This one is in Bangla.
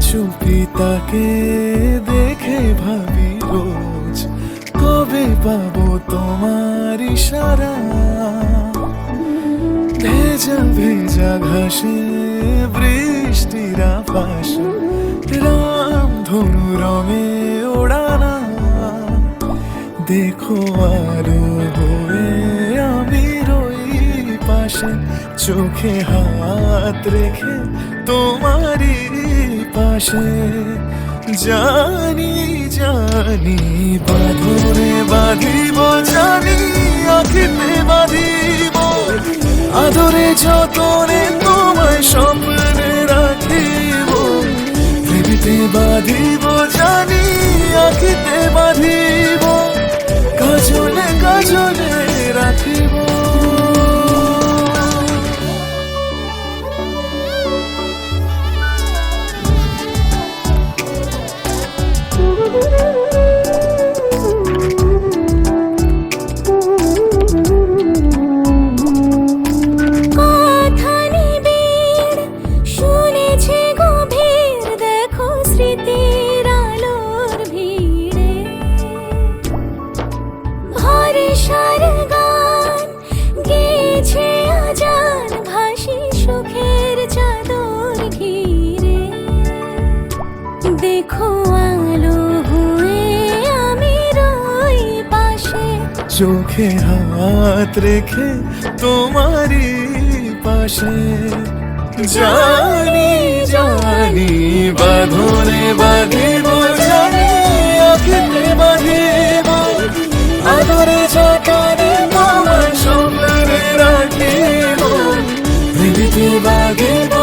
চুপি তাকে দেখে ভাবি রোজ, কবে পাবো তোমার ইশারা। ভেজা ভেজা ঘাসে বৃষ্টির আভাসে রামধনু রঙে ওড়ানা। দেখো আলো হয়ে আমি রই পাশে, চোখে হাত রেখে তোমারই পাশে। জানি জানি বাঁধনে বাঁধিব, জানি আঁখিতে বাঁধিব, আদরে যতনে তোমায় স্বপ্নে রাখিব। প্রেমেতে বাঁধিব, জানি আঁখিতে বাঁধিব, কাজলে কাজলে রাখিব। দেখো আলো হয়ে আমি রই পাশে, চোখে হাত রেখে তোমারই পাশে। জানি জানি বাঁধনে বাঁধিব, জানি আঁখিতে বাঁধিব, আদরে যতনে তোমায় স্বপ্নে রাখিব। প্রেমেতে বাঁধিব,